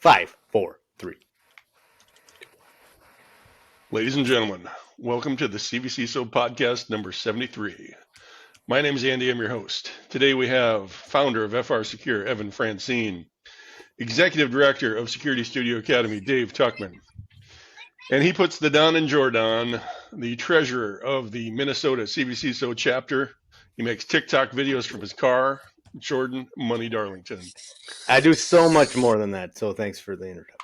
5, 4, 3. Ladies and gentlemen, welcome to the CvCISO podcast number 73. My name is Andy, I'm your host. Today we have founder of FR Secure, Evan Francine, executive director of Security Studio Academy, Dave Tuckman, and he puts the down in Jordan, the treasurer of the Minnesota CvCISO chapter. He makes TikTok videos from his car, Jordan Money Darlington. I do so much more than that, so thanks for the introduction.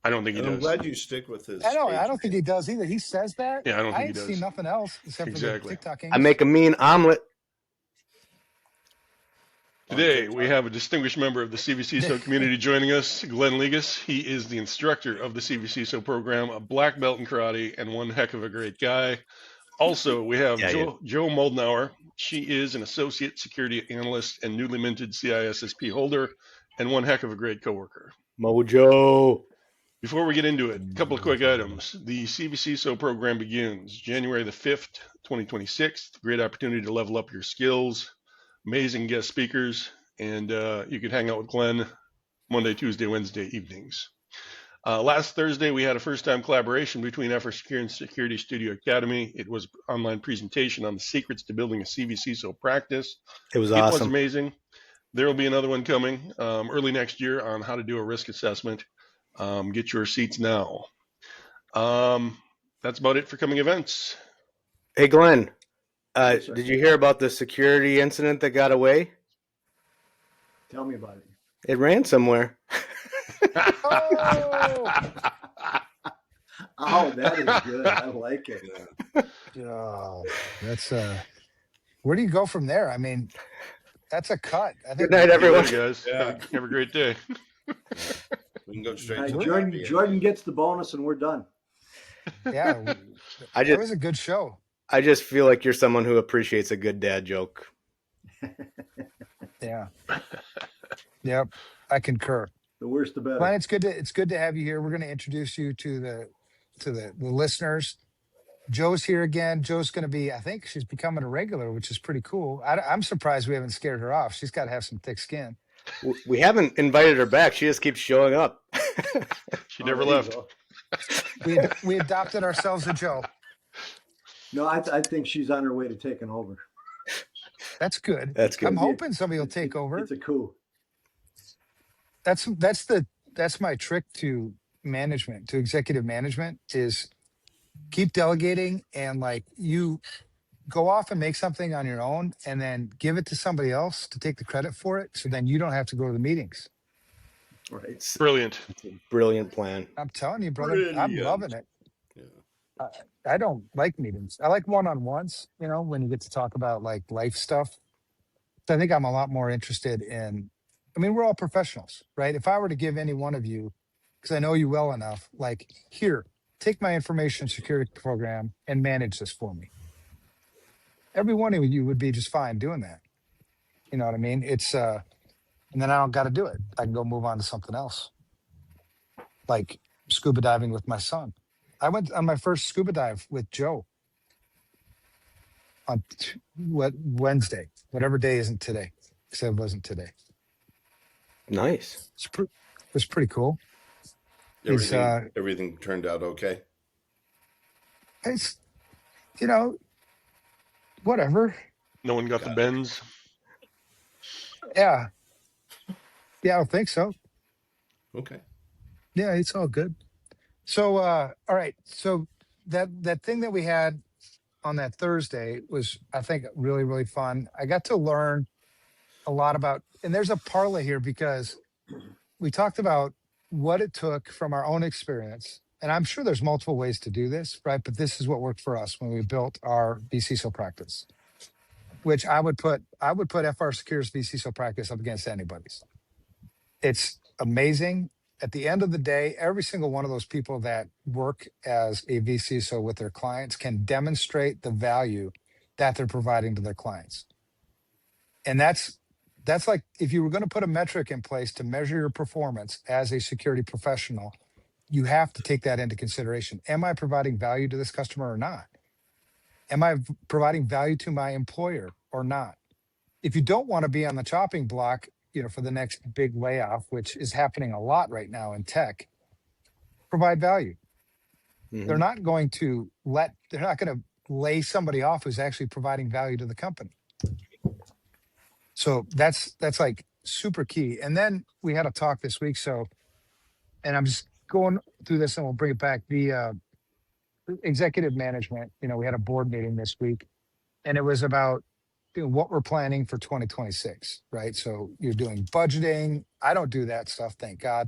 I don't think he does. I'm glad you stick with his. I don't think he does either. He says that. Yeah, I don't think he ain't does. seen nothing else except Exactly. for the TikTok. I make a mean omelet. Today, we have a distinguished member of the CvCISO community joining us, Glen Legus. He is the instructor of the CvCISO program, a black belt in karate, and one heck of a great guy. Also, we have Joe Moldenauer. She is an associate security analyst and newly minted CISSP holder, and one heck of a great coworker. Mojo. Before we get into it, a couple of quick items. The CvCISO program begins January the 5th, 2026. Great opportunity to level up your skills. Amazing guest speakers, and you could hang out with Glenn Monday, Tuesday, Wednesday evenings. Last Thursday, we had a first-time collaboration between FR Secure and Security Studio Academy. It was an online presentation on the secrets to building a CvCISO practice. It was awesome. It was amazing. There will be another one coming early next year on how to do a risk assessment. Get your seats now. That's about it for coming events. Hey, Glenn. Did you hear about the security incident that got away? Tell me about it. It ran somewhere. Oh, that is good. I like it. Oh, that's where do you go from there? I mean, that's a cut. I think Good night, everyone. Good night, guys. Yeah. Have a great day. We can go straight to Jordan gets the bonus and we're done. Yeah, that was a good show. I just feel like you're someone who appreciates a good dad joke. Yeah. Yep, I concur. The worse the better. Glenn, it's good to have you here. We're going to introduce you to the listeners. Joe's here again. Joe's going to be, I think she's becoming a regular, which is pretty cool. I'm surprised we haven't scared her off. She's got to have some thick skin. We haven't invited her back. She just keeps showing up. She never left. We adopted ourselves a Joe. No, I think she's on her way to taking over. That's good. That's good. I'm hoping somebody will take over. It's a coup. That's my trick to management, to executive management, is keep delegating, and like you go off and make something on your own and then give it to somebody else to take the credit for it, so then you don't have to go to the meetings. Right. Brilliant. Brilliant plan. I'm telling you, brother, Brilliant. I'm loving it. Yeah. I don't like meetings. I like one-on-ones, when you get to talk about like life stuff. So I think I'm a lot more interested in, we're all professionals, right? If I were to give any one of you, because I know you well enough, like, here, take my information security program and manage this for me. Every one of you would be just fine doing that. You know what I mean? It's, and then I don't got to do it. I can go move on to something else. Like scuba diving with my son. I went on my first scuba dive with Joe on Wednesday, whatever day isn't today, because it wasn't today. Nice. It was pretty cool. Everything turned out okay. It's, whatever. No one got the bends. Yeah. Yeah, I don't think so. Okay. Yeah, it's all good. So, all right. So that thing that we had on that Thursday was, I think, really, really fun. I got to learn a lot about, and there's a parlay here because we talked about what it took from our own experience. And I'm sure there's multiple ways to do this, right? But this is what worked for us when we built our vCISO practice, which I would put FR Secure's vCISO practice up against anybody's. It's amazing. At the end of the day, every single one of those people that work as a vCISO with their clients can demonstrate the value that they're providing to their clients. And that's like, if you were going to put a metric in place to measure your performance as a security professional, you have to take that into consideration. Am I providing value to this customer or not? Am I providing value to my employer or not? If you don't want to be on the chopping block for the next big layoff, which is happening a lot right now in tech, provide value. They're Mhm. not going to lay somebody off who's actually providing value to the company. So that's like super key. And then we had a talk this week. So, and I'm just going through this and we'll bring it back. The executive management, we had a board meeting this week and it was about what we're planning for 2026, right? So you're doing budgeting. I don't do that stuff, thank God,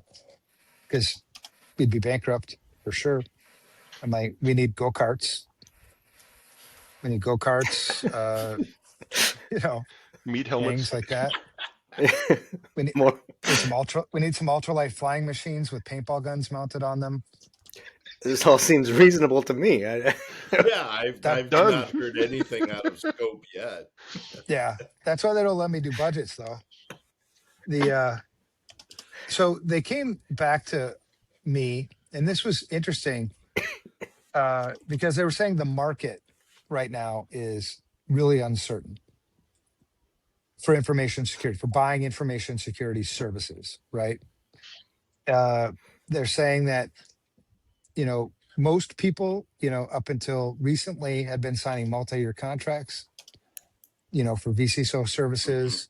because we'd be bankrupt for sure. I'm like, we need go-karts. We need go-karts, Meat helmets. things like that. We need, More. we need some ultralight flying machines with paintball guns mounted on them. This all seems reasonable to me. Yeah, I've That- Done. not heard anything out of scope yet. Yeah, that's why they don't let me do budgets though. So they came back to me, and this was interesting because they were saying the market right now is really uncertain for information security, for buying information security services, right? They're saying that, most people, up until recently had been signing multi-year contracts, for VCSO services.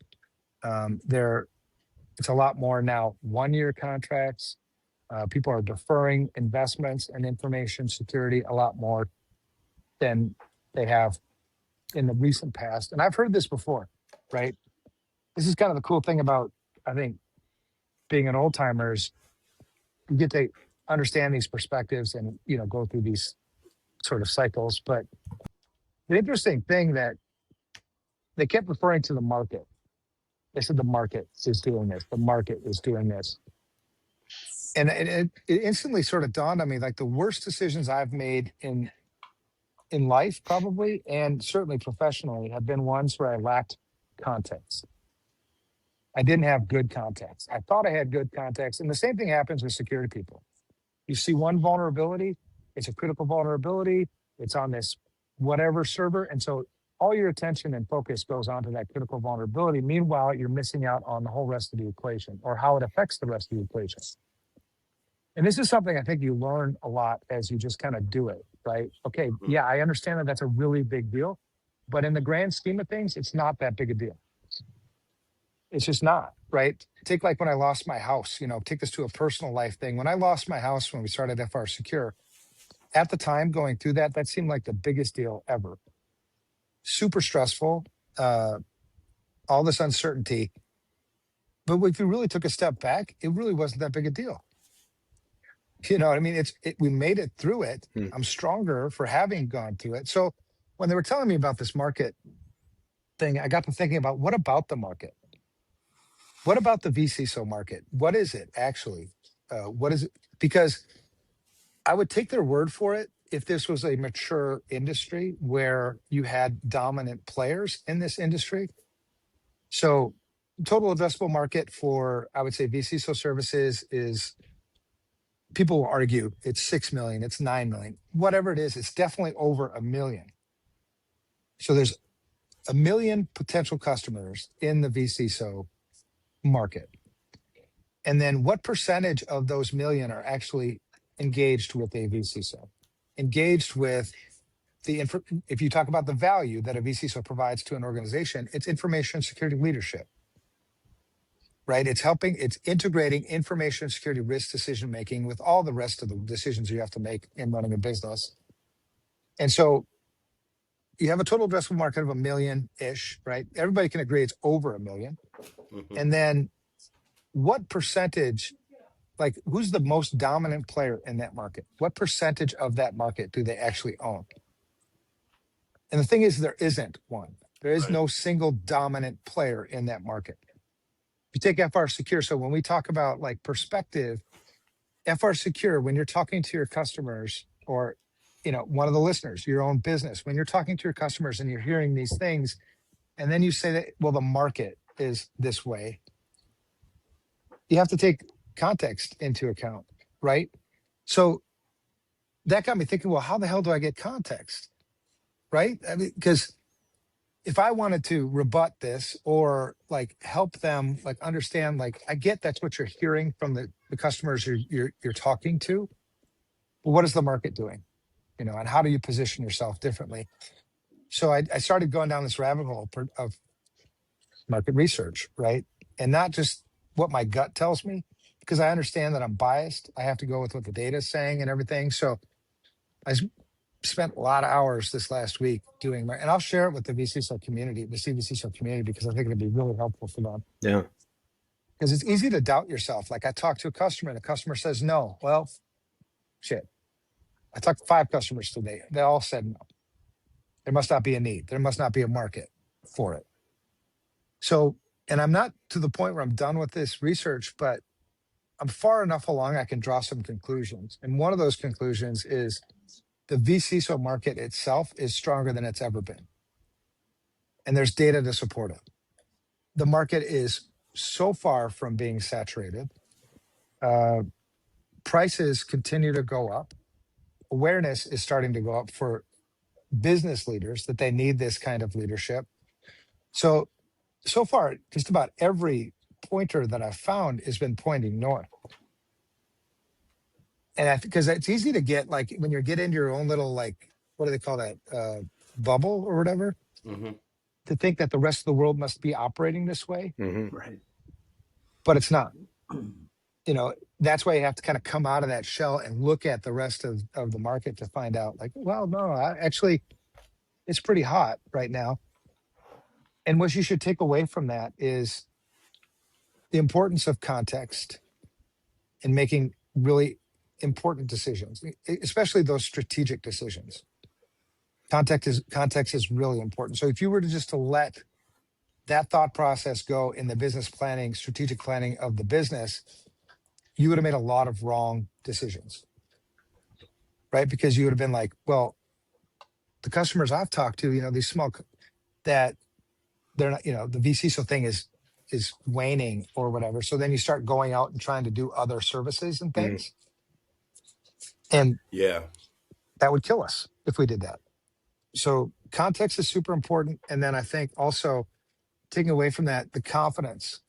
It's a lot more now one-year contracts. People are deferring investments in information security a lot more than they have in the recent past. And I've heard this before, right? This is kind of the cool thing about, I think, being an old timer is you get to understand these perspectives and, go through these sort of cycles. But the interesting thing that they kept referring to the market. They said the market is doing this. The market is doing this. And it instantly sort of dawned on me, like the worst decisions I've made in life probably, and certainly professionally, have been ones where I lacked context. I didn't have good context. I thought I had good context. And the same thing happens with security people. You see one vulnerability, it's a critical vulnerability. It's on this whatever server. And so all your attention and focus goes onto that critical vulnerability. Meanwhile, you're missing out on the whole rest of the equation or how it affects the rest of the equation. And this is something I think you learn a lot as you just kind of do it, right? Okay, yeah, I understand that that's a really big deal, but in the grand scheme of things, it's not that big a deal. It's just not, right? Take like when I lost my house, take this to a personal life thing. When I lost my house when we started FR Secure, at the time going through that seemed like the biggest deal ever. Super stressful, all this uncertainty. But if you really took a step back, it really wasn't that big a deal. You know what I mean? We made it through it. I'm stronger for having gone through it. So when they were telling me about this market thing, I got to thinking about what about the market? What about the VCSO market? What is it actually? What is it? Because I would take their word for it if this was a mature industry where you had dominant players in this industry. So total addressable market for, I would say, VCSO services is, people will argue it's 6 million, it's 9 million, whatever it is, it's definitely over 1 million. So there's 1 million potential customers in the VCSO market. And then what percentage of those million are actually engaged with a VCSO? Engaged with if you talk about the value that a VCSO provides to an organization, it's information security leadership, right? It's integrating information security risk decision-making with all the rest of the decisions you have to make in running a business. And so you have a total addressable market of 1 million-ish, right? Everybody can agree it's over 1 million. And then what percentage, like who's the most dominant player in that market? What percentage of that market do they actually own? And the thing is, there isn't one. There is no single dominant player in that market. If you take FR Secure, so when we talk about like perspective, FR Secure, when you're talking to your customers or, one of the listeners, your own business, when you're talking to your customers and you're hearing these things, and then you say that, well, the market is this way, you have to take context into account, right? So that got me thinking, well, how the hell do I get context, right? I mean, because if I wanted to rebut this or like help them like understand, like I get that's what you're hearing from the customers you're talking to, but what is the market doing? You know, and how do you position yourself differently? So I started going down this rabbit hole of market research, right? And not just what my gut tells me, because I understand that I'm biased. I have to go with what the data is saying and everything. So I spent a lot of hours this last week doing and I'll share it with the VCSO community, the CvCISO community, because I think it'll be really helpful for them. Yeah. Because it's easy to doubt yourself. Like I talked to a customer and the customer says no. Well, shit. I talked to 5 customers today. They all said no. There must not be a need. There must not be a market for it. So, and I'm not to the point where I'm done with this research, but I'm far enough along I can draw some conclusions. And one of those conclusions is the vCISO market itself is stronger than it's ever been. And there's data to support it. The market is so far from being saturated. Prices continue to go up. Awareness is starting to go up for business leaders that they need this kind of leadership. So far, just about every pointer that I've found has been pointing north. And because it's easy to get, like, when you get into your own little, like, what do they call that? Bubble or whatever, to think that the rest of the world must be operating this way. Mm-hmm. Right. But it's not. You know, that's why you have to kind of come out of that shell and look at the rest of the market to find out, like, well, no, actually, it's pretty hot right now. And what you should take away from that is the importance of context in making really important decisions, especially those strategic decisions. Context is really important. So if you were to just to let that thought process go in the business planning, strategic planning of the business, you would have made a lot of wrong decisions, right? Because you would have been like, well, the customers I've talked to, you know, these small, that they're not, you know, the vCISO thing is waning or whatever. So then you start going out and trying to do other services and things. And Yeah. that would kill us if we did that. So context is super important. And then I think also taking away from that, the confidence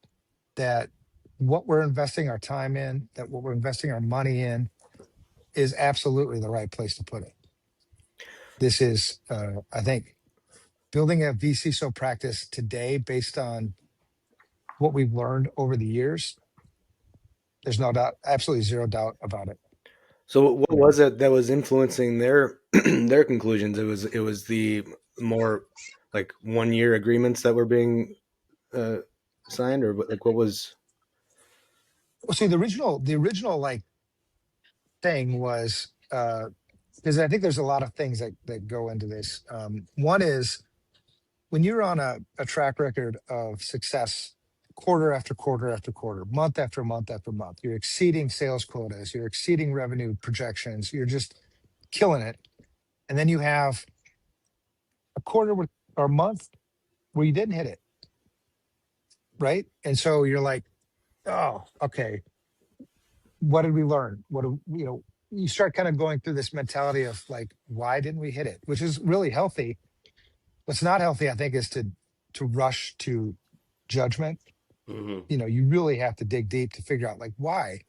that what we're investing our time in, that what we're investing our money in is absolutely the right place to put it. This is, I think, building a vCISO practice today based on what we've learned over the years. There's no doubt, absolutely zero doubt about it. So what was it that was influencing their their conclusions? It was the more like 1-year agreements that were being signed, or like what was? Well, see, the original like thing was because I think there's a lot of things that go into this. One is when you're on a track record of success, quarter after quarter after quarter, month after month after month, you're exceeding sales quotas, you're exceeding revenue projections, you're just killing it. And then you have a quarter or a month where you didn't hit it. Right. And so you're like, oh, okay. What did we learn? You start kind of going through this mentality of like, why didn't we hit it? Which is really healthy. What's not healthy, I think, is to rush to judgment. You know, you really have to dig deep to figure out like why.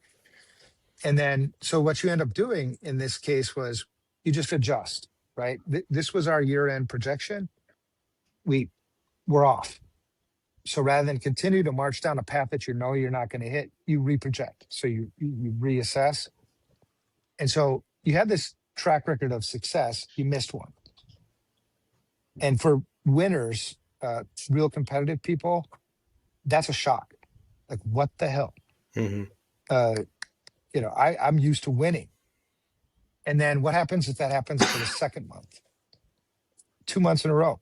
And then, so what you end up doing in this case was you just adjust, right? This was our year-end projection. We're off. So rather than continue to march down a path that you know you're not going to hit, you reproject. So you reassess. And so you had this track record of success, you missed one. And for winners, real competitive people, that's a shock. Like, what the hell? Mm-hmm. You know, I'm used to winning. And then what happens if that happens for the second month? 2 months in a row.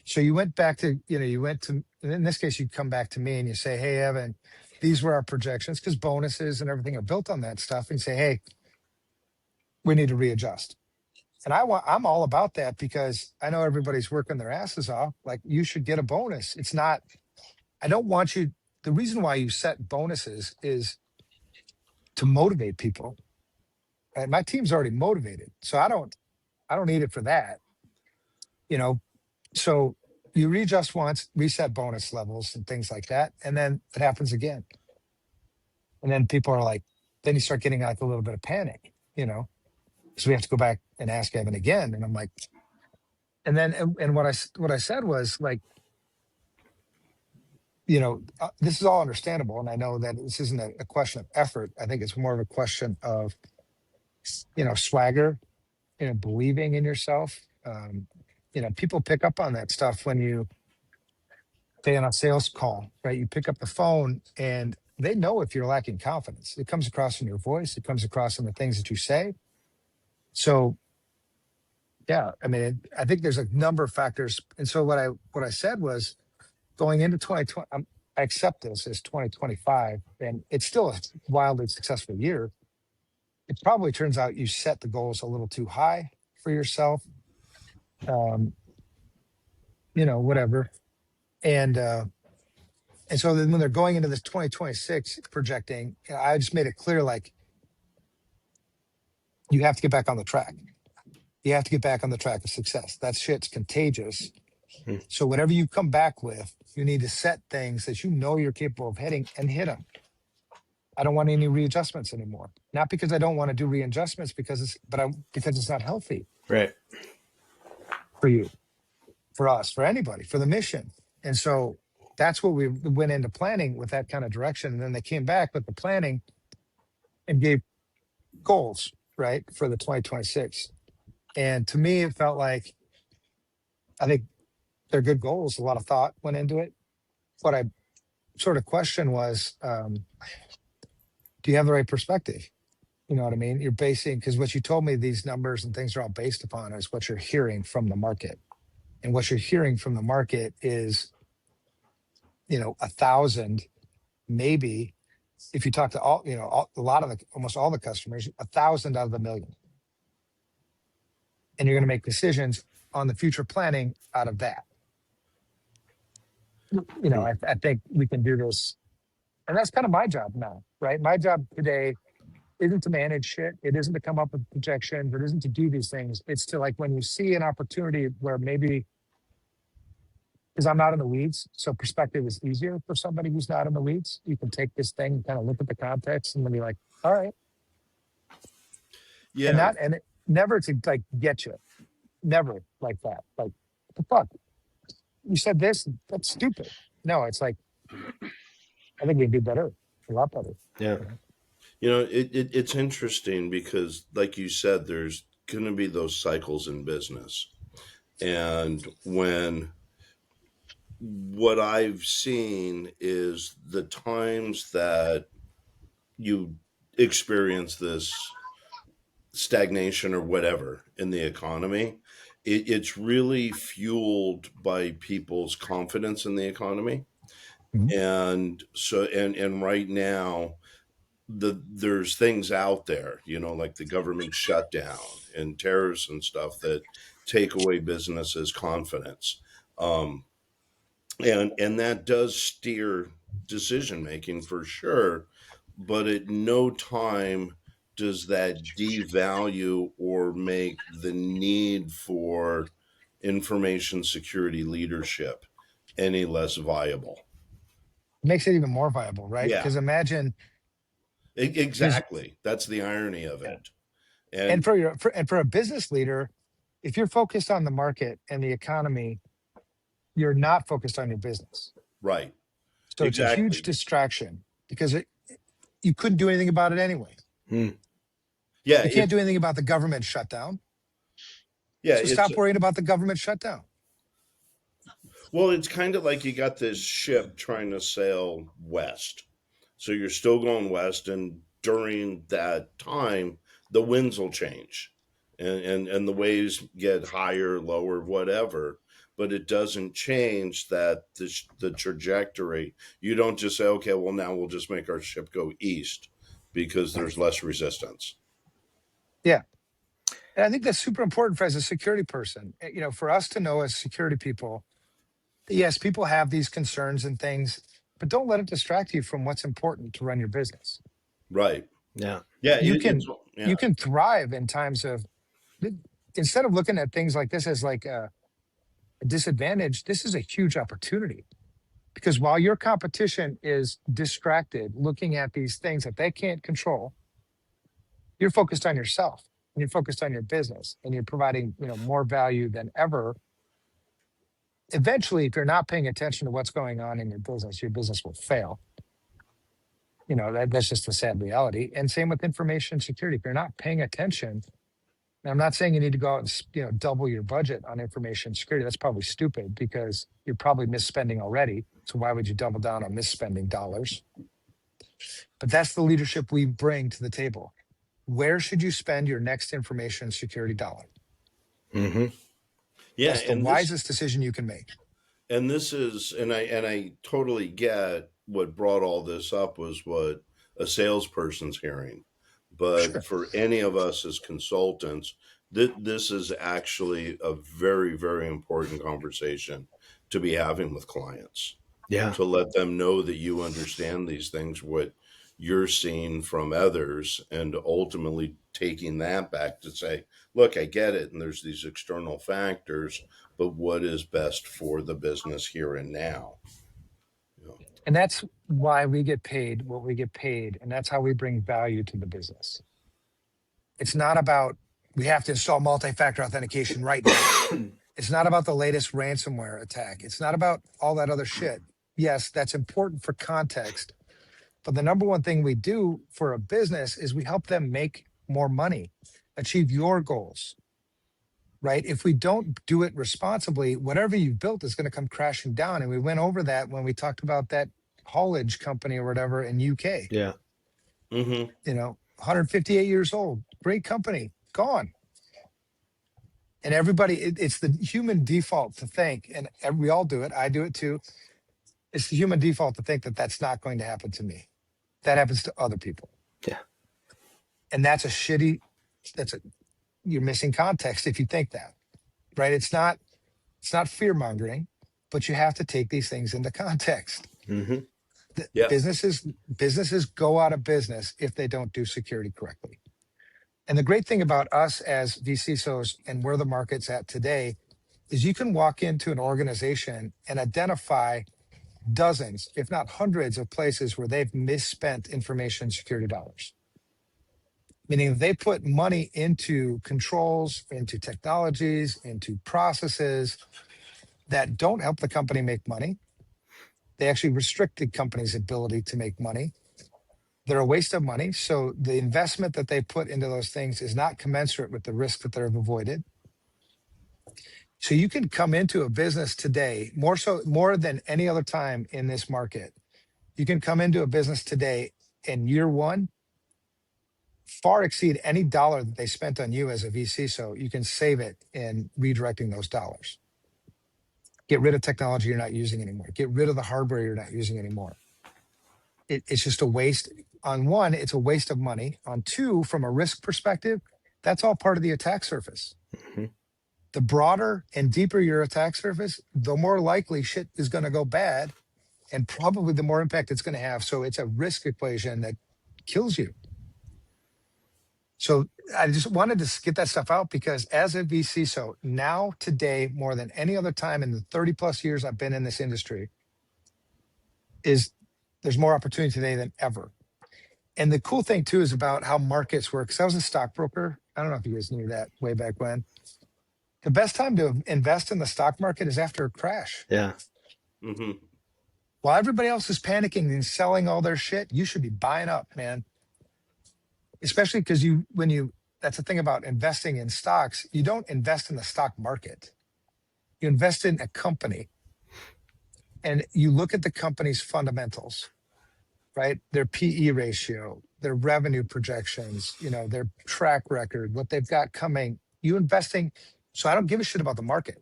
So you went back to, in this case, you come back to me and you say, hey, Evan, these were our projections, because bonuses and everything are built on that stuff. And you say, hey, we need to readjust. And I'm all about that, because I know everybody's working their asses off. Like, you should get a bonus. It's not, I don't want you, the reason why you set bonuses is to motivate people. And my team's already motivated. So I don't need it for that. You know, so you readjust once, reset bonus levels and things like that, and then it happens again. And then people are like, then you start getting like a little bit of panic, because we have to go back and ask Evan again. And I'm like, and then and what I said was like, this is all understandable, and I know that this isn't a question of effort. I think it's more of a question of swagger, believing in yourself. People pick up on that stuff when you say on a sales call, right? You pick up the phone and they know if you're lacking confidence. It comes across in your voice. It comes across in the things that you say. So, yeah, I mean, I think there's a number of factors. And so what I said was going into 2020, I accept this as 2025, and it's still a wildly successful year. It probably turns out you set the goals a little too high for yourself. Whatever. And so then when they're going into this 2026 projecting, I just made it clear, like, you have to get back on the track. You have to get back on the track of success. That shit's contagious. Hmm. So whatever you come back with, you need to set things that you're capable of hitting and hit them. I don't want any readjustments anymore. Not because I don't want to do readjustments, because it's not healthy. Right. For you, for us, for anybody, for the mission. And so that's what we went into planning with, that kind of direction. And then they came back with the planning and gave goals, right, for the 2026. And to me, it felt like, I think they're good goals. A lot of thought went into it. What I sort of questioned was, do you have the right perspective? You know what I mean? You're basing, because what you told me, these numbers and things are all based upon is what you're hearing from the market. And what you're hearing from the market is, 1,000, maybe, if you talk to almost all the customers, 1,000 out of the million. And you're going to make decisions on the future planning out of that. I think we can do this. And that's kind of my job now, right? My job today isn't to manage shit. It isn't to come up with projections. It isn't to do these things. It's to, like, when you see an opportunity where maybe, because I'm not in the weeds, so perspective is easier for somebody who's not in the weeds. You can take this thing and kind of look at the context and then be like, all right. Yeah. And it never to, like, get you. Never like that. Like, what the fuck? You said this? That's stupid. No, it's like, I think we can do better. A lot better. Yeah. It's interesting because, like you said, there's going to be those cycles in business. And what I've seen is the times that you experience this stagnation or whatever in the economy, it's really fueled by people's confidence in the economy. Mhm. And so, and right now, there's things out there, like the government shutdown and tariffs and stuff that take away businesses' confidence. And that does steer decision making for sure, but at no time does that devalue or make the need for information security leadership any less viable. It makes it even more viable, right? Yeah, Because imagine, exactly. That's the irony of it. and And for a business leader, if you're focused on the market and the economy, you're not focused on your business. right, So it's a huge exactly. distraction because you couldn't do anything about it anyway. Hmm. Yeah, You can't do anything about the government shutdown. So it's stop worrying about the government shutdown. well, it's kind of like you got this ship trying to sail west. So you're still going west, and during that time, the winds will change, and the waves get higher, lower, whatever. But it doesn't change that the trajectory. You don't just say, okay, well, now we'll just make our ship go east because there's less resistance. Yeah. And I think that's super important for, as a security person, for us to know as security people, yes, people have these concerns and things, but don't let it distract you from what's important to run your business. Right. Yeah. Yeah. You Yeah. can thrive in times of, instead of looking at things like this as like a disadvantage, this is a huge opportunity. Because while your competition is distracted looking at these things that they can't control, you're focused on yourself and you're focused on your business and you're providing, more value than ever. Eventually, if you're not paying attention to what's going on in your business will fail. That's just a sad reality. And same with information security. If you're not paying attention, and I'm not saying you need to go out and double your budget on information security. That's probably stupid because you're probably misspending already. So why would you double down on misspending dollars? But that's the leadership we bring to the table. Where should you spend your next information security dollar? Mm-hmm. Yeah, That's the wisest decision you can make. And this is, and I totally get what brought all this up was what a salesperson's hearing. But Sure. for any of us as consultants, this is actually a very, very important conversation to be having with clients. Yeah. To let them know that you understand these things, what you're seeing from others, and ultimately taking that back to say, look, I get it. And there's these external factors, but what is best for the business here and now? And that's why we get paid what we get paid. And that's how we bring value to the business. It's not about, we have to install multi-factor authentication right now. It's not about the latest ransomware attack. It's not about all that other shit. Yes, that's important for context. But the number one thing we do for a business is we help them make more money, achieve your goals, right? If we don't do it responsibly, whatever you've built is going to come crashing down. And we went over that when we talked about that haulage company or whatever in UK. Yeah. Mm-hmm. 158 years old, great company, gone. And everybody, it's the human default to think, and we all do it. I do it too. It's the human default to think that that's not going to happen to me. That happens to other people. Yeah. And you're missing context if you think that, right? It's not fear mongering, but you have to take these things into context. Mm-hmm. Yeah. Businesses go out of business if they don't do security correctly. And the great thing about us as vCISOs and where the market's at today is you can walk into an organization and identify dozens, if not hundreds of places where they've misspent information security dollars. Meaning they put money into controls, into technologies, into processes that don't help the company make money. They actually restrict the company's ability to make money. They're a waste of money. So the investment that they put into those things is not commensurate with the risk that they've avoided. So you can come into a business today, more than any other time in this market. You can come into a business today in year one, far exceed any dollar that they spent on you as a vCISO. You can save it in redirecting those dollars. Get rid of technology you're not using anymore. Get rid of the hardware you're not using anymore. It's just a waste. On one, it's a waste of money. On two, from a risk perspective, that's all part of the attack surface. Mm-hmm. The broader and deeper your attack surface, the more likely shit is going to go bad and probably the more impact it's going to have. So it's a risk equation that kills you. So I just wanted to get that stuff out because as a vCISO, now today, more than any other time in the 30 plus years I've been in this industry, there's more opportunity today than ever. And the cool thing too is about how markets work. Because I was a stockbroker. I don't know if you guys knew that way back when. The best time to invest in the stock market is after a crash. Yeah. Mm-hmm. While everybody else is panicking and selling all their shit, you should be buying up, man. Especially because that's the thing about investing in stocks. You don't invest in the stock market. You invest in a company. And you look at the company's fundamentals, right? Their PE ratio, their revenue projections, their track record, what they've got coming. You investing. So I don't give a shit about the market,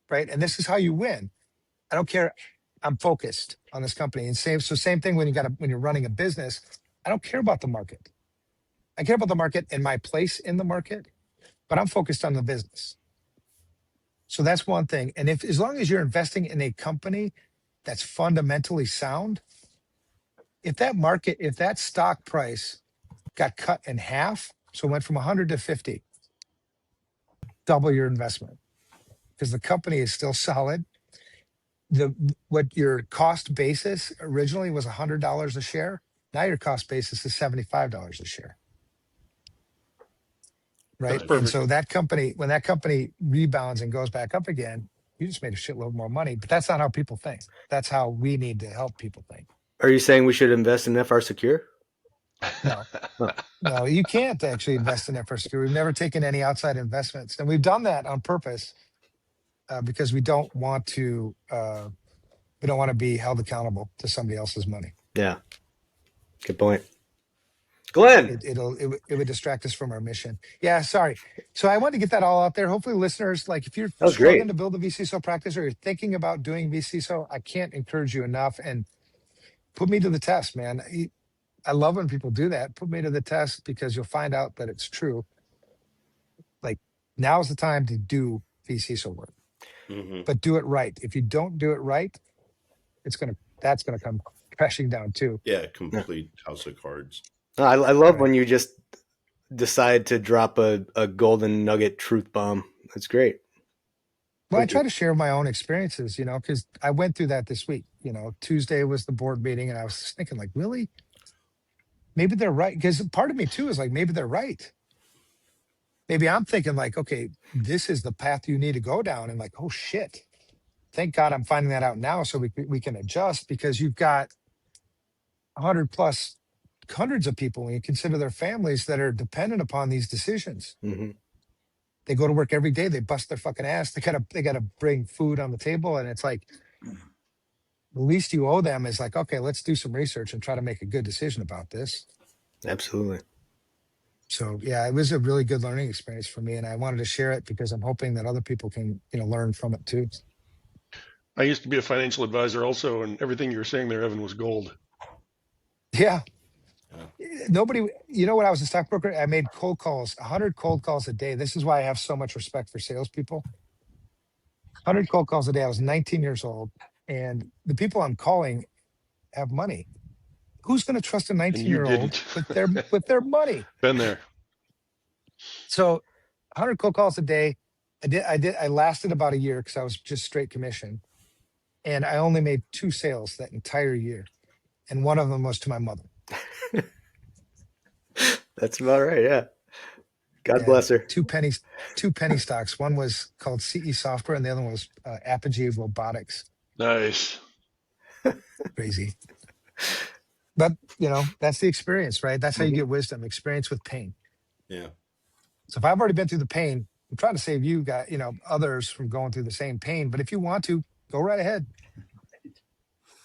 right? And this is how you win. I don't care. I'm focused on this company. And same thing when you're running a business. I don't care about the market. I care about the market and my place in the market, but I'm focused on the business. So that's one thing. And as long as you're investing in a company that's fundamentally sound, if that stock price got cut in half, so it went from 100 to 50, double your investment. because the company is still solid. What your cost basis originally was $100 a share. Now your cost basis is $75 a share. That's Right. And perfect. so that company, when that company rebounds and goes back up again, you just made a shitload more money. But that's not how people think. That's how we need to help people think. Are you saying we should invest in FR Secure? No, Oh, no, you can't actually invest in FR Secure. We've never taken any outside investments, and we've done that on purpose because we don't want to. We don't want to be held accountable to somebody else's money. yeah. Good point. Glenn. It would distract us from our mission. Yeah, sorry. So I wanted to get that all out there. Hopefully, listeners, like if you're That was struggling great. to build a VCSO practice or you're thinking about doing VCSO, I can't encourage you enough. And put me to the test, man. I love when people do that. Put me to the test because you'll find out that it's true. Like now's the time to do VCSO work, but do it right. If you don't do it right, that's gonna come crashing down too. Yeah, complete house of cards. No, I love Right. when you just decide to drop a golden nugget truth bomb. That's great. Well, I Thank try you. to share my own experiences, because I went through that this week. Tuesday was the board meeting, and I was just thinking, like, really? Maybe they're right. Because part of me too is like, maybe they're right. Maybe I'm thinking like, okay, this is the path you need to go down, and like, oh shit! Thank God I'm finding that out now, so we can adjust because you've got 100 plus hundreds of people when you consider their families that are dependent upon these decisions. Mm-hmm. They go to work every day. They bust their fucking ass. They gotta bring food on the table, and it's like the least you owe them is like, okay, let's do some research and try to make a good decision about this. Absolutely. So yeah, it was a really good learning experience for me, and I wanted to share it because I'm hoping that other people can learn from it too. I used to be a financial advisor also, and everything you were saying there, Evan, was gold. Yeah. Nobody, when I was a stockbroker, I made cold calls, 100 cold calls a day. This is why I have so much respect for salespeople. 100 cold calls a day. I was 19 years old, and the people I'm calling have money. Who's going to trust a And you 19-year-old didn't. with their money? Been there. So 100 cold calls a day. I lasted about a year because I was just straight commission, and I only made 2 sales that entire year, and one of them was to my mother. That's about right. Yeah. God Yeah, bless her. two penny stocks. One was called CE Software, and the other one was Apogee Robotics. Nice. Crazy, but that's the experience, right? That's how you get wisdom. Experience with pain. Yeah. So if I've already been through the pain, I'm trying to save you guys, others from going through the same pain. But if you want to, go right ahead.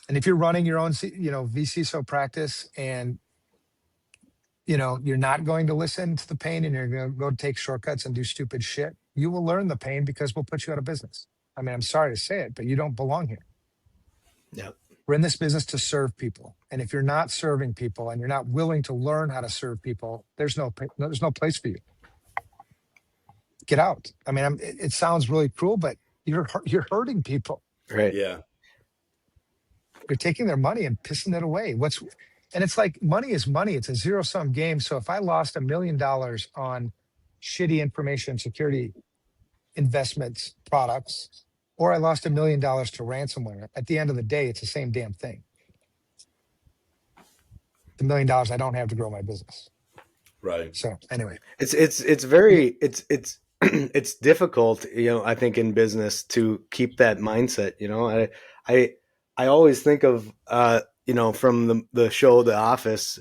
And if you're running your own, VCSO practice, and you're not going to listen to the pain, and you're going to go take shortcuts and do stupid shit, you will learn the pain because we'll put you out of business. I mean, I'm sorry to say it, but you don't belong here. Yeah. We're in this business to serve people. And if you're not serving people and you're not willing to learn how to serve people, there's no place for you. Get out. I mean, it sounds really cruel, but you're hurting people. Right. Yeah. You're taking their money and pissing it away. And it's like money is money. It's a zero-sum game. So if I lost $1 million on shitty information security investments products, or I lost $1 million to ransomware, at the end of the day, it's the same damn thing. The $1 million I don't have to grow my business. Right. So anyway, It's very it's difficult, I think in business to keep that mindset. I always think of from the show The Office.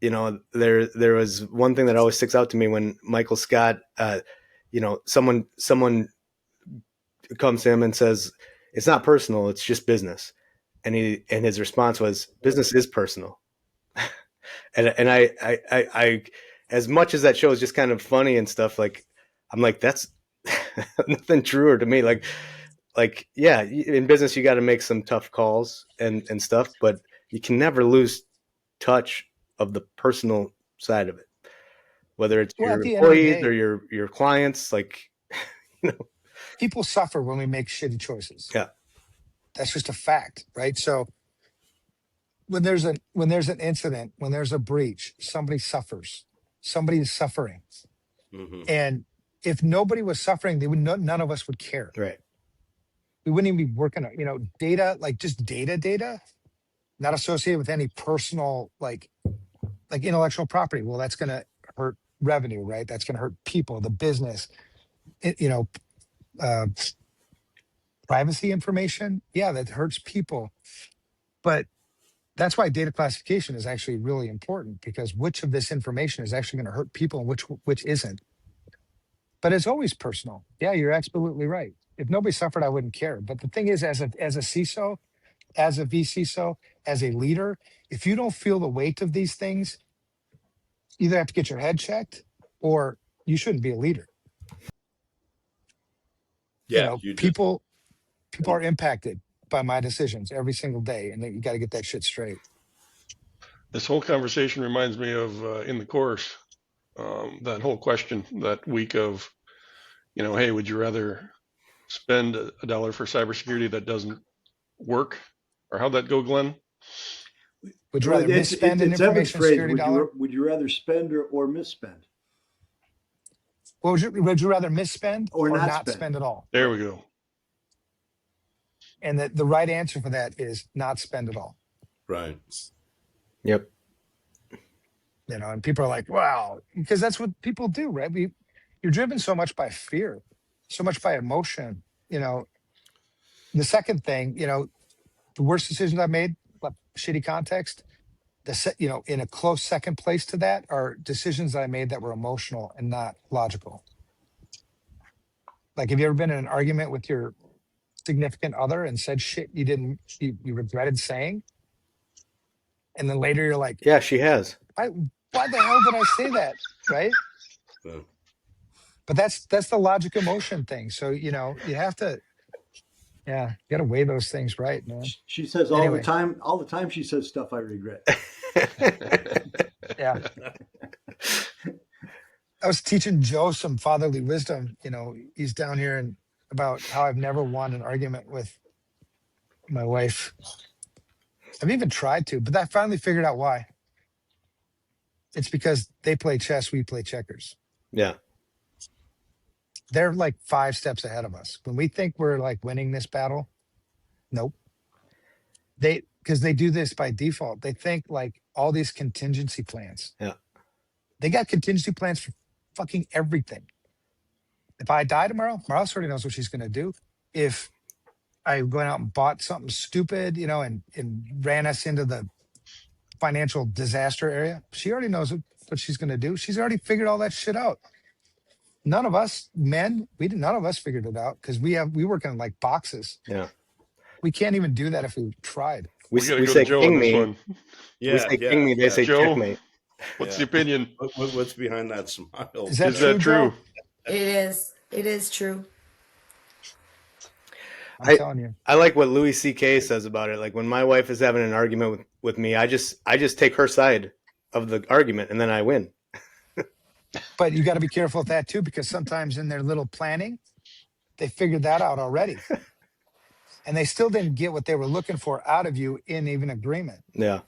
There was one thing that always sticks out to me when Michael Scott, someone comes to him and says, "It's not personal, it's just business," and his response was, "Business is personal." and I as much as that show is just kind of funny and stuff, like I'm like, that's nothing truer to me. Like yeah, in business you got to make some tough calls and stuff, but you can never lose touch of the personal side of it, whether it's well, your at the end of the employees day, or your clients. Like, people suffer when we make shitty choices. Yeah. That's just a fact, right? So when there's an incident, when there's a breach, somebody suffers. Somebody is suffering. Mm-hmm. And if nobody was suffering, none of us would care. Right. we wouldn't even be working on, data, like just data, not associated with any personal, like intellectual property. Well, that's going to hurt revenue, right? That's going to hurt people, the business, it, you know, uh, privacy information. Yeah, that hurts people. But that's why data classification is actually really important, because which of this information is actually going to hurt people and which isn't. But it's always personal. Yeah, you're absolutely right. If nobody suffered, I wouldn't care. But the thing is, as a CISO, as a vCISO, as a leader, if you don't feel the weight of these things, you either have to get your head checked or you shouldn't be a leader. Yeah, you just People are impacted by my decisions every single day, and you got to get that shit straight. This whole conversation reminds me of in the course, that whole question that week of, hey, would you rather spend $1 for cybersecurity that doesn't work? Or how'd that go, Glenn? Would you rather misspend an Evan's information phrase, security dollar? would you rather spend or misspend? Well, would you rather misspend Or not not spend. spend at all? There we go. And the right answer for that is not spend at all. right. Yep. And people are like, wow, because that's what people do, right? You're driven so much by fear, so much by emotion. The second thing, the worst decisions I've made, shitty context, in a close second place to that are decisions that I made that were emotional and not logical. Like, have you ever been in an argument with your significant other and said shit you regretted saying? And then later you're like, Yeah, she has. why the hell did I say that? Right. Yeah. But that's the logic emotion thing. So, you have to, you got to weigh those things right, man. She says Anyway. all the time she says stuff I regret. Yeah. I was teaching Joe some fatherly wisdom. He's down here, and about how I've never won an argument with my wife. I've even tried to, but I finally figured out why. It's because they play chess, we play checkers. Yeah. They're like 5 steps ahead of us. When we think we're like winning this battle, nope. Because they do this by default. They think like all these contingency plans. Yeah. They got contingency plans for fucking everything. If I die tomorrow, Marlis already knows what she's going to do. If I went out and bought something stupid, and ran us into the financial disaster area, she already knows what she's going to do. She's already figured all that shit out. None of us men, none of us figured it out because we work in like boxes. Yeah. We can't even do that if we tried. We gotta we go say to Joe king on this me. one. Yeah. We say king me. They say Joe, checkmate. what's Yeah. the opinion? What's behind that smile? Is that Is that true? Joe? It is true. I'm telling you. I like what Louis C.K. says about it. Like when my wife is having an argument with me, I just take her side of the argument and then I win. But you got to be careful with that too, because sometimes in their little planning, they figured that out already. And they still didn't get what they were looking for out of you in even agreement. Yeah.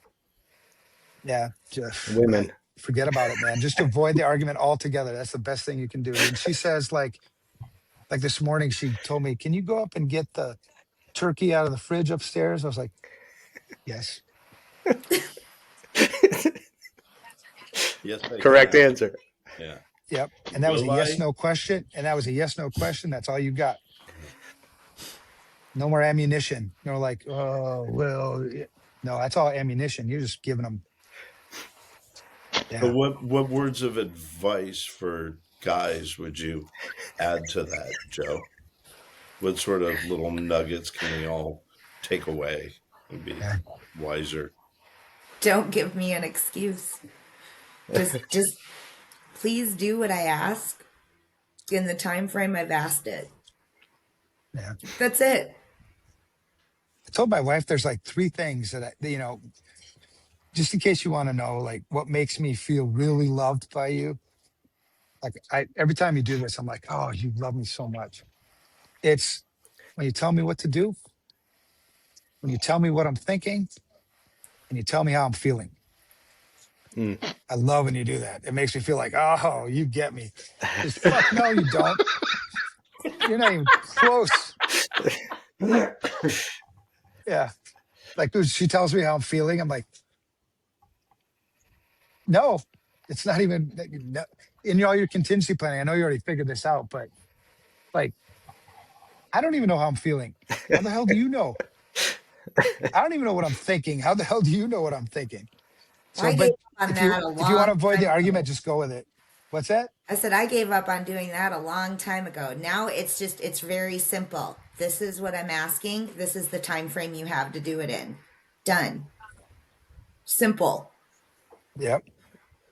Yeah. Just Women. forget about it, man. Just avoid the argument altogether. That's the best thing you can do. And she says, like this morning, she told me, can you go up and get the turkey out of the fridge upstairs? I was like, yes. Yes, I Correct can. answer. Yeah. Yep. And that was a Will yes, I? no question. That's all you got. No more ammunition. No, like, oh, well, no, that's all ammunition. You're just giving them. Yeah. But what words of advice for guys would you add to that, Joe? What sort of little nuggets can we all take away and be wiser? Don't give me an excuse. Just please do what I ask in the time frame I've asked it. Yeah. That's it. I told my wife there's like 3 things that just in case you want to know, like what makes me feel really loved by you. Like every time you do this, I'm like, oh, you love me so much. It's when you tell me what to do, when you tell me what I'm thinking, and you tell me how I'm feeling. Mm. I love when you do that. It makes me feel like, oh, you get me. Just fuck no, you don't. You're not even close. Yeah. Like, dude, she tells me how I'm feeling. I'm like, no, it's not even no. In all your contingency planning, I know you already figured this out, but like, I don't even know how I'm feeling. How the hell do you know? I don't even know what I'm thinking. How the hell do you know what I'm thinking? Well, So, I gave but up on if you that a if you want to long avoid the time argument, ago. just go with it. What's that? I said I gave up on doing that a long time ago. Now it's very simple. This is what I'm asking. This is the time frame you have to do it in. Done. Simple. Yep.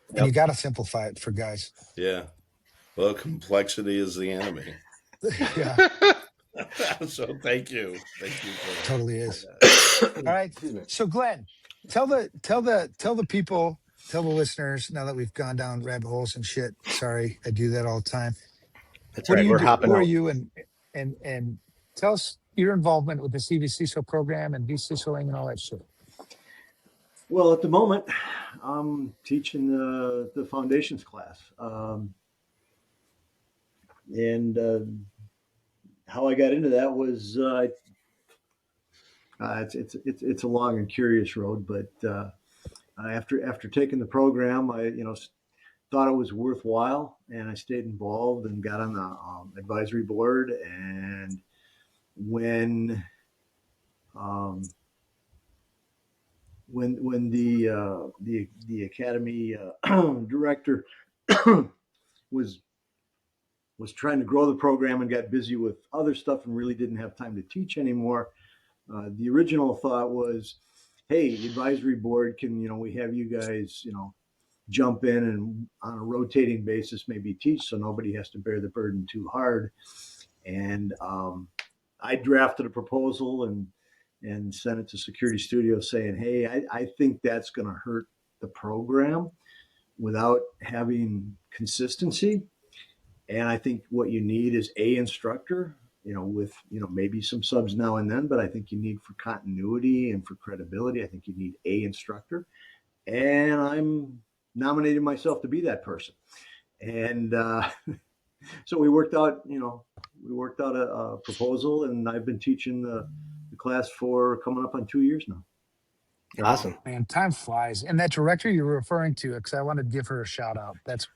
And you Yep. got to simplify it for guys. Yeah. Well, complexity is the enemy. Yeah, So thank you totally for is. that. All right. Excuse me. So Glenn, tell the people, tell the listeners, now that we've gone down rabbit holes and shit. Sorry, I do that all the time. That's What do right. you We're do? hopping Who are out. you? And tell us your involvement with the CvCISO program and vCISOing and all that shit. Well, at the moment, I'm teaching the foundations class, and how I got into that was it's a long and curious road, but after taking the program, I thought it was worthwhile, and I stayed involved and got on the advisory board. And when um, when the academy director was was trying to grow the program and got busy with other stuff and really didn't have time to teach anymore, the original thought was, hey, the advisory board, can we have you guys jump in and on a rotating basis maybe teach, so nobody has to bear the burden too hard. And I drafted a proposal and sent it to Security Studio saying, hey, I think that's going to hurt the program without having consistency. And I think what you need is a instructor, with maybe some subs now and then, but I think you need, for continuity and for credibility, I think you need a instructor. And I'm nominating myself to be that person. And so we worked out a proposal, and I've been teaching the class for coming up on 2 years now. Awesome. Man, time flies. And that director you're referring to, because I wanted to give her a shout out. That's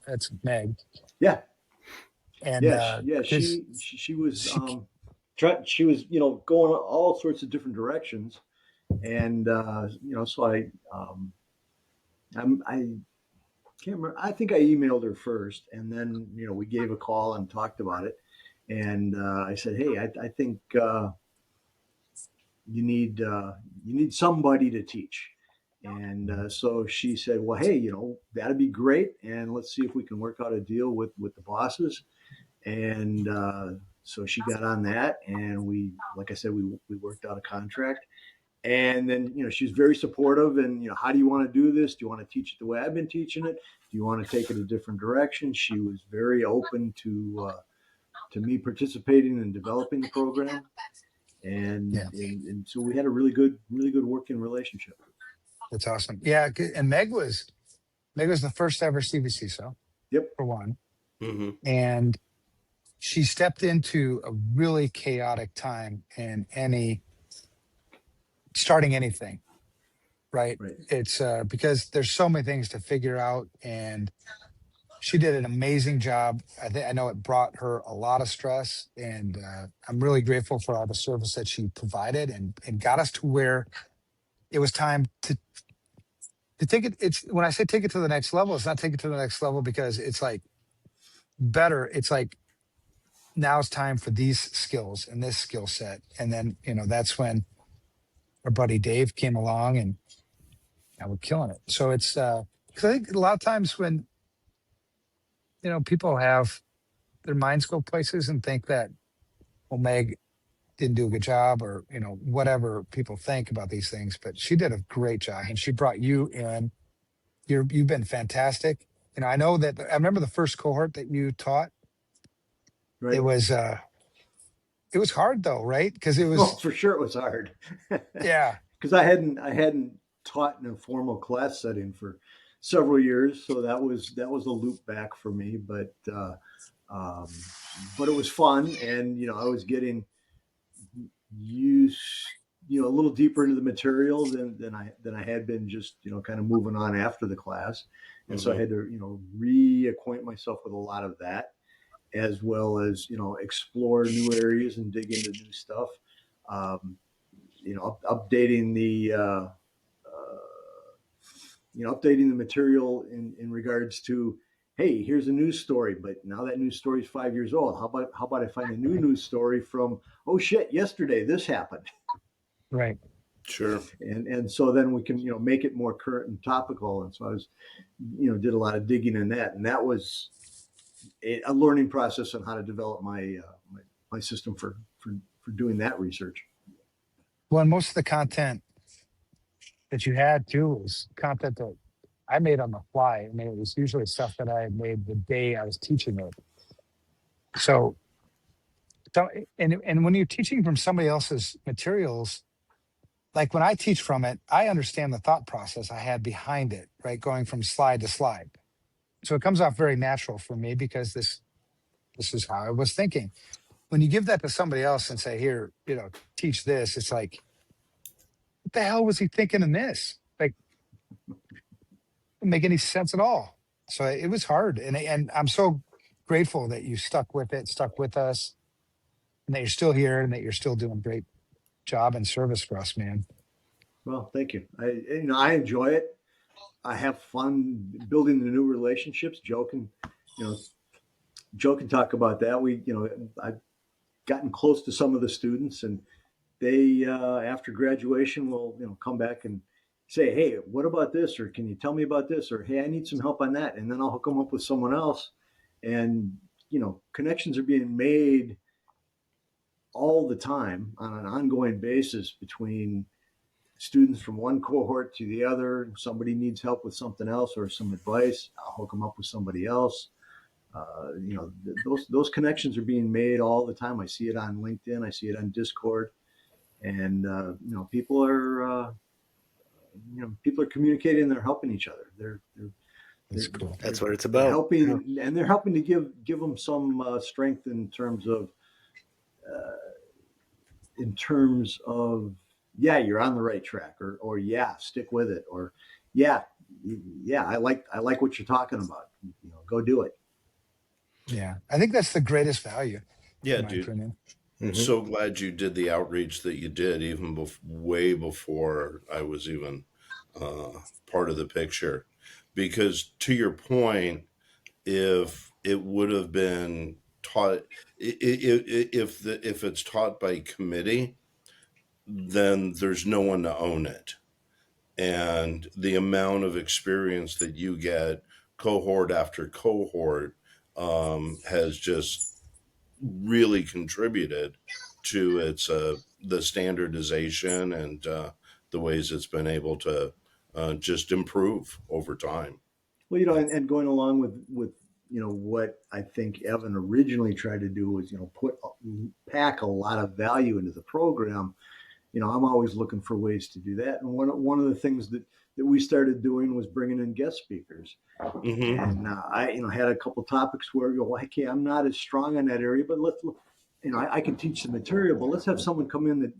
Meg. Yeah, And yeah, yeah. because She was she she was going all sorts of different directions, and so I can't remember. I think I emailed her first, and then we gave a call and talked about it. And I said, hey, I think you need somebody to teach. And so she said, well, hey, that'd be great, and let's see if we can work out a deal with the bosses. And so she got on that, and like I said, we worked out a contract. And then she's very supportive. And how do you want to do this? Do you want to teach it the way I've been teaching it? Do you want to take it a different direction? She was very open to me participating and developing the program. And, yeah, and so we had a really good working relationship. that's awesome. Yeah, and Meg was the first ever CvCISO Yep. for one, Mm-hmm. and she stepped into a really chaotic time in any starting anything. Right? Right. It's because there's so many things to figure out, and she did an amazing job. I know it brought her a lot of stress, and I'm really grateful for all the service that she provided and got us to where it was time to take it. It's when I say take it to the next level, it's not take it to the next level because it's like better. It's like now it's time for these skills and this skill set. And then, that's when our buddy Dave came along and now we're killing it. So it's, because I think a lot of times when, people have their minds go places and think that, well, Meg didn't do a good job or, whatever people think about these things, but she did a great job and she brought you in. You've been fantastic. I know that I remember the first cohort that you taught. It Right. was, it was hard though, right? Because it Oh, was, for sure it was hard. yeah, Because I hadn't taught in a formal class setting for several years, so that was a loop back for me. Um, but it was fun, and I was getting a little deeper into the material than I had been, just kind of moving on after the class, and so I had to reacquaint myself with a lot of that, as well as explore new areas and dig into new stuff. Updating the updating the material in regards to, hey, here's a news story, but now that news story is 5 years old. How about I find a new news story from, oh shit, yesterday this happened. Right. Sure. And so then we can make it more current and topical. And so I was did a lot of digging in that, and that was a learning process on how to develop my system for doing that research. Well, and most of the content that you had too was content that I made on the fly. I mean, it was usually stuff that I had made the day I was teaching it. So, and when you're teaching from somebody else's materials, like when I teach from it, I understand the thought process I had behind it, right? Going from slide to slide. So it comes off very natural for me because this is how I was thinking. When you give that to somebody else and say, here, teach this, it's like, what the hell was he thinking in this? Like, it didn't make any sense at all. So it was hard. And I'm so grateful that you stuck with it, stuck with us, and that you're still here and that you're still doing a great job and service for us, man. Well, thank you. I enjoy it. I have fun building the new relationships. Joe can talk about that. I've gotten close to some of the students, and they after graduation will come back and say, hey, what about this, or can you tell me about this, or hey, I need some help on that, and then I'll hook them up with someone else. And connections are being made all the time on an ongoing basis between students from one cohort to the other. Somebody needs help with something else or some advice, I'll hook them up with somebody else. Those connections are being made all the time. I see it on LinkedIn, I see it on Discord, and people are communicating. They're helping each other. That's cool. That's what it's They're about. helping, and they're helping to give them some strength in terms of yeah, you're on the right track, or yeah, stick with it, or yeah, I like what you're talking about. Go do it. Yeah. I think that's the greatest value, Yeah, in my dude. opinion. So glad you did the outreach that you did, even way before I was even part of the picture. Because to your point, if it would have been taught, if it's taught by committee, then there's no one to own it. And the amount of experience that you get, cohort after cohort, has just really contributed to its the standardization and the ways it's been able to just improve over time. Well, and going along with what I think Evan originally tried to do was pack a lot of value into the program. I'm always looking for ways to do that. And one of the things that we started doing was bringing in guest speakers. Mm-hmm. And I had a couple topics where okay, I'm not as strong in that area, but I can teach the material, but let's have someone come in that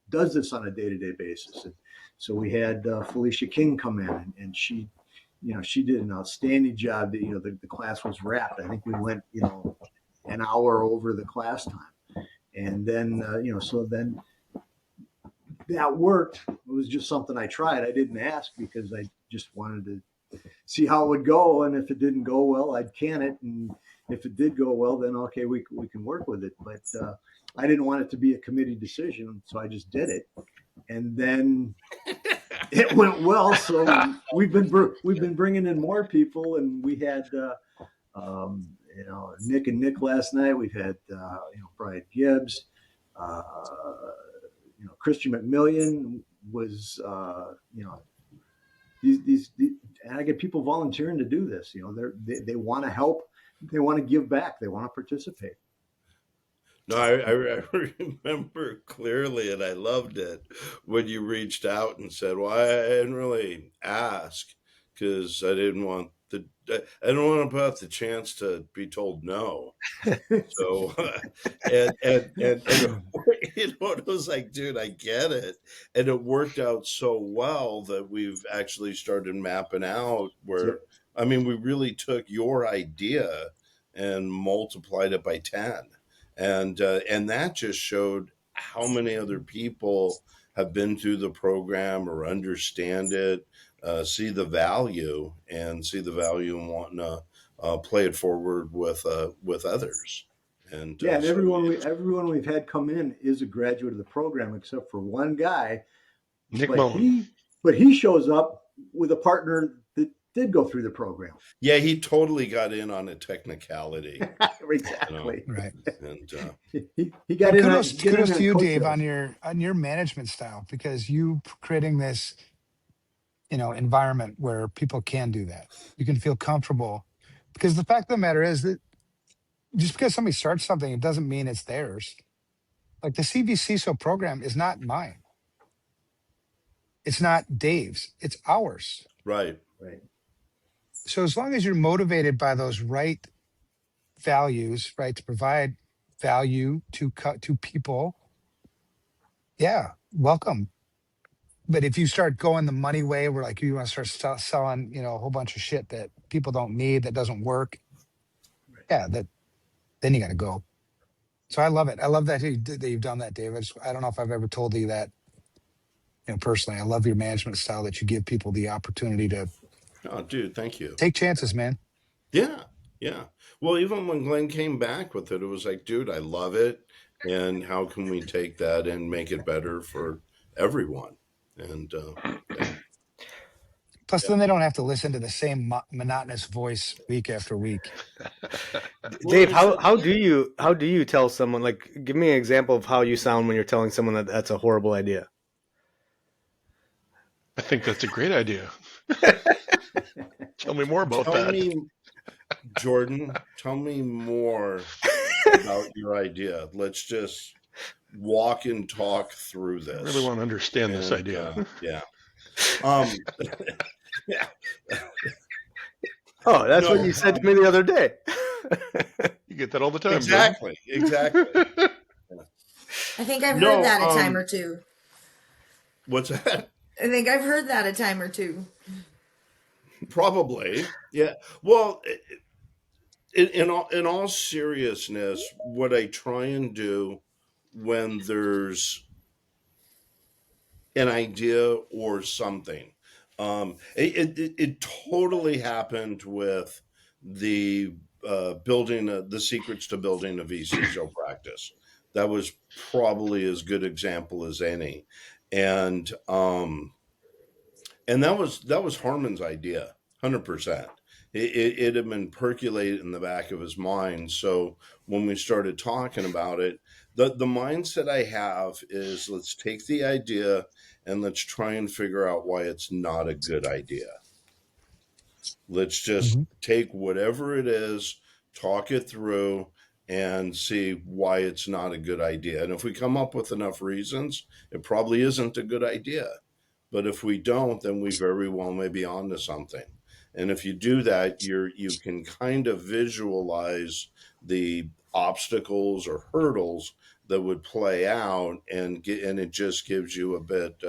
does this on a day-to-day basis. And so we had Felicia King come in, and she did an outstanding job. The class was wrapped. I think we went an hour over the class time, and then so then that worked. It was just something I tried. I didn't ask because I just wanted to see how it would go. And if it didn't go well, I'd can it. And if it did go well, then okay, we can work with it. But I didn't want it to be a committee decision, so I just did it. And then it went well. So we've been bringing in more people, and we had Nick and Nick last night. We've had Brian Gibbs. Christian McMillian was, these and I get people volunteering to do this. They want to help, they want to give back, they want to participate. No, I remember clearly, and I loved it when you reached out and said, "Well, I didn't really ask because I didn't want I don't want to put out the chance to be told no. So, and it was like, dude, I get it. And it worked out so well that we've actually started mapping out where, Yep. I mean, we really took your idea and multiplied it by 10. And that just showed how many other people have been through the program or understand it, see the value and see the value in wanting to play it forward with others. And Yeah, and so everyone we've had come in is a graduate of the program, except for one guy. Nick But Moan. he shows up with a partner that did go through the program. yeah, he totally got in on a technicality, Exactly. Right. and He got And in. kudos to you, Dave, coattails. on your management style, because you creating this, environment where people can do that. You can feel comfortable, because the fact of the matter is that just because somebody starts something, it doesn't mean it's theirs. Like the CvCISO program is not mine. It's not Dave's. It's ours. right, Right. So as long as you're motivated by those right values, right, to provide value to people, yeah, welcome. But if you start going the money way, where like you want to start selling, a whole bunch of shit that people don't need, that doesn't work, yeah, then you got to go. So I love it. I love that you've done that, Dave. I don't know if I've ever told you that, personally. I love your management style that you give people the opportunity to oh, dude, thank you. take chances, man. Yeah, yeah. Well, even when Glenn came back with it, it was like, dude, I love it, and how can we take that and make it better for everyone? And yeah, Plus, yeah. then they don't have to listen to the same monotonous voice week after week. Well, Dave, it's how do you tell someone, like, give me an example of how you sound when you're telling someone that that's a horrible idea? I think that's a great idea. Tell me more about tell that. me, Jordan, tell me more about your idea. Let's just walk and talk through I this. really want to understand this idea. Yeah. Um, yeah. Oh, that's No, what you said to me the other day. You get that all the time. exactly. I think I've No, heard that a time or two. What's that? I think I've heard that a time or two. Probably. Yeah. Well, in all seriousness, what I try and do when there's an idea or something, it totally happened with the building the secrets to building a VCSO practice. That was probably as good example as any, and that was Harmon's idea, 100%. It had been percolated in the back of his mind. So when we started talking about it, the mindset I have is, let's take the idea and let's try and figure out why it's not a good idea. Let's just Mm-hmm. take whatever it is, talk it through, and see why it's not a good idea. And if we come up with enough reasons, it probably isn't a good idea. But if we don't, then we very well may be onto something. And if you do that, you can kind of visualize the obstacles or hurdles that would play out, and it just gives you a bit.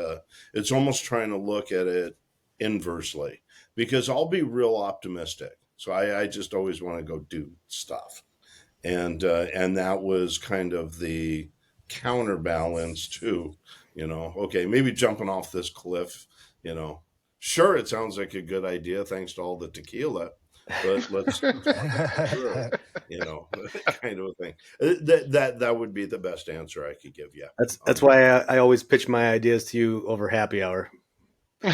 It's almost trying to look at it inversely, because I'll be real optimistic. So I just always want to go do stuff, and that was kind of the counterbalance to, okay, maybe jumping off this cliff, sure, it sounds like a good idea thanks to all the tequila, but let's talk it through, kind of a thing. That would be the best answer I could give you. That's why I always pitch my ideas to you over happy hour. Yeah.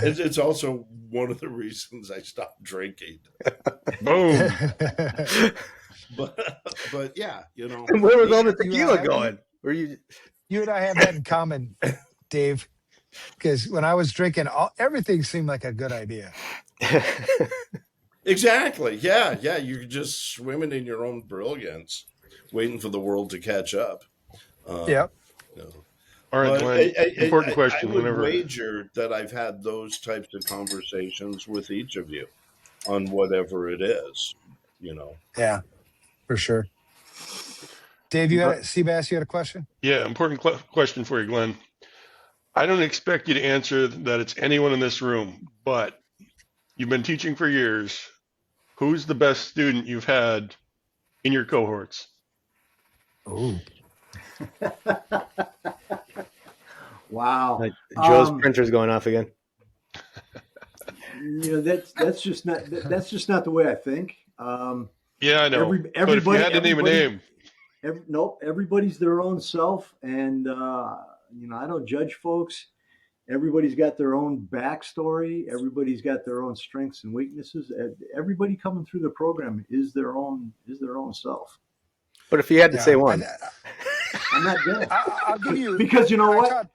It's also one of the reasons I stopped drinking. Boom. But yeah, And where was all the tequila going? Were you? You and I have that in common, Dave, because when I was drinking, everything seemed like a good idea. Exactly. Yeah. You're just swimming in your own brilliance, waiting for the world to catch up. Yep. All right, Well, Glenn. Important I question. would Whenever, wager that I've had those types of conversations with each of you on whatever it is, you know. Yeah, for sure. Dave, you had Seabass, you had a question? yeah, important question for you, Glenn. I don't expect you to answer that it's anyone in this room, but you've been teaching for years. Who's the best student you've had in your cohorts? Oh, Wow. Joe's printer's going off again. That's just not the way I think. Yeah, I know. But if you Everybody had to name a name, everybody's their own self, and I don't judge folks. Everybody's got their own backstory. Everybody's got their own strengths and weaknesses. Everybody coming through the program is their own self. But if you had to say yeah. one, I'm not gonna I'll give you because you know I what? taught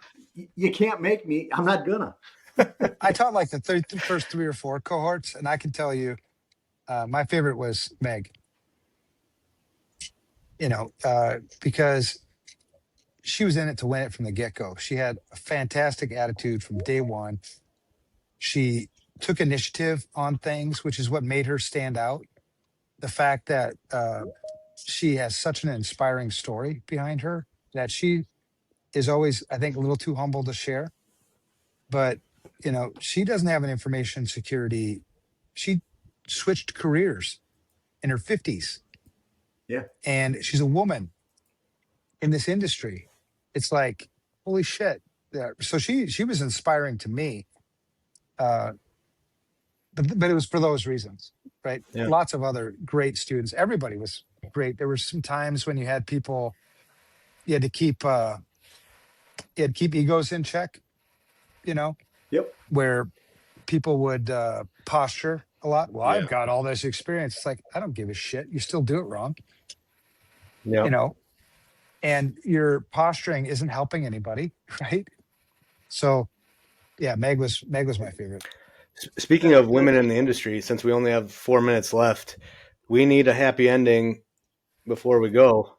You can't make me. I'm not gonna. I taught like the first 3 or 4 cohorts, and I can tell you, my favorite was Meg. Because she was in it to win it from the get go. She had a fantastic attitude from day one. She took initiative on things, which is what made her stand out. The fact that she has such an inspiring story behind her that she is always, I think, a little too humble to share. But, she doesn't have an information security. She switched careers in her 50s, Yeah. and she's a woman in this industry. It's like, holy shit. Yeah. So she was inspiring to me. But it was for those reasons, right? Yeah. Lots of other great students. Everybody was great. There were some times when you had people, you had to keep egos in check, Yep. where people would posture a lot. Well, I've Yeah. got all this experience. It's like, I don't give a shit. You still do it wrong, yeah. And your posturing isn't helping anybody, right? So yeah, Meg was my favorite. Speaking of women in the industry, since we only have 4 minutes left, we need a happy ending before we go.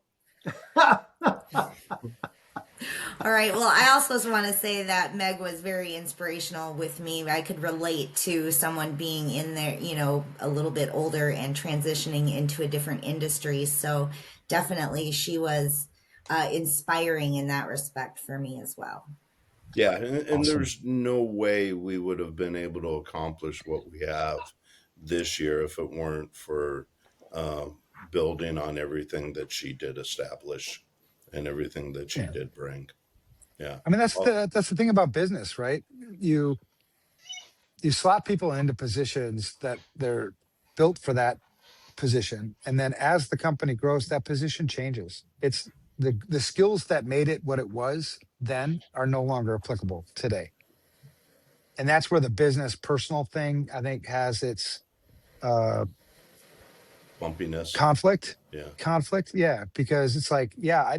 All right. Well, I also want to say that Meg was very inspirational with me. I could relate to someone being in there, a little bit older and transitioning into a different industry. So definitely she was inspiring in that respect for me as well. Yeah, and Awesome. there's no way we would have been able to accomplish what we have this year if it weren't for building on everything that she did establish and everything that she Yeah. did bring. Yeah. I mean, that's the thing about business, right? You slot people into positions that they're built for that position, and then as the company grows, that position changes. It's the skills that made it what it was then are no longer applicable today, and that's where the business personal thing, I think, has its Bumpiness. conflict. Yeah. Yeah, because it's like, yeah,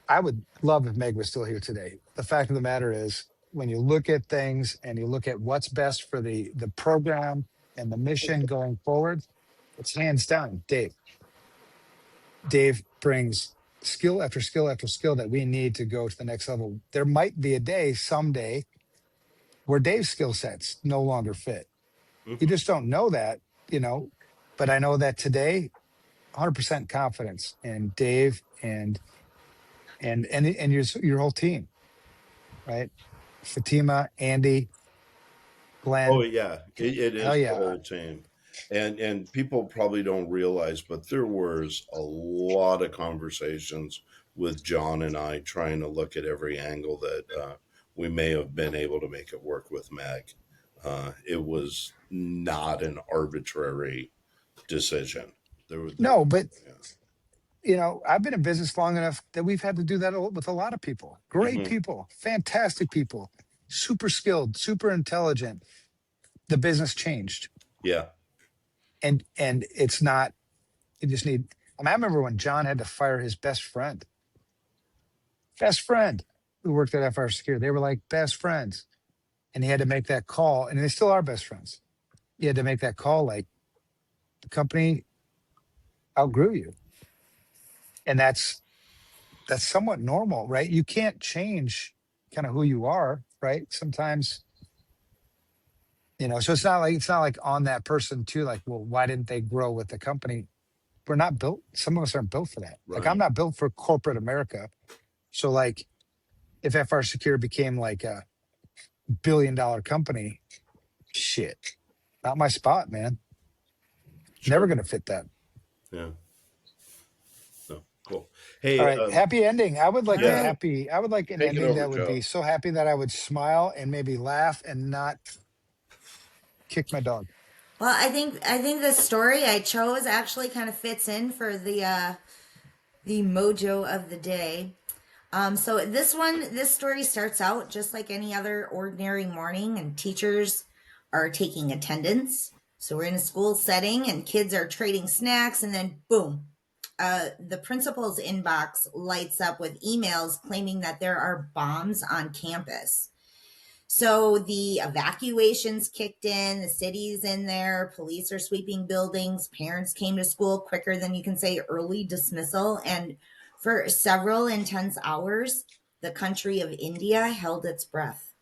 I would love if Meg was still here today. The fact of the matter is, when you look at things and you look at what's best for the program and the mission going forward, it's hands down Dave. Dave brings skill after skill after skill that we need to go to the next level. There might be a day someday where Dave's skill sets no longer fit. You just don't know that, but I know that today, 100% confidence in Dave and your whole team, right? Fatima, Andy, Oh Glenn. yeah, it Hell is the yeah. whole team, and people probably don't realize, but there was a lot of conversations with John and I trying to look at every angle that we may have been able to make it work with Meg. It was not an arbitrary decision. No, but Yeah. I've been in business long enough that we've had to do that with a lot of people. Great Mhm. people, fantastic people, super skilled, super intelligent. The business changed, Yeah. and it's not. You just need. I remember when John had to fire his best friend who worked at FR Secure. They were like best friends, and he had to make that call, and they still are best friends. He had to make that call, like, the company outgrew you, and that's that's somewhat normal, right? You can't change kind of who you are, right? Sometimes, so it's not like on that person too, like, well, why didn't they grow with the company? We're not built, some of us aren't built for that. Like, I'm Right. not built for corporate America. So like if FR Secure became like a $1 billion company, shit, not my spot, man. Never Sure. gonna fit that. Yeah. No. Cool. All Hey, right, happy ending. I would like yeah, I would like an take it ending over, that would be Joe. so happy that I would smile and maybe laugh and not kick my dog. Well, I think the story I chose actually kind of fits in for the mojo of the day. So this story starts out just like any other ordinary morning, and teachers are taking attendance. So we're in a school setting, and kids are trading snacks, and then boom, the principal's inbox lights up with emails claiming that there are bombs on campus. So the evacuations kicked in, the city's in there, police are sweeping buildings, parents came to school quicker than you can say early dismissal. And for several intense hours, the country of India held its breath.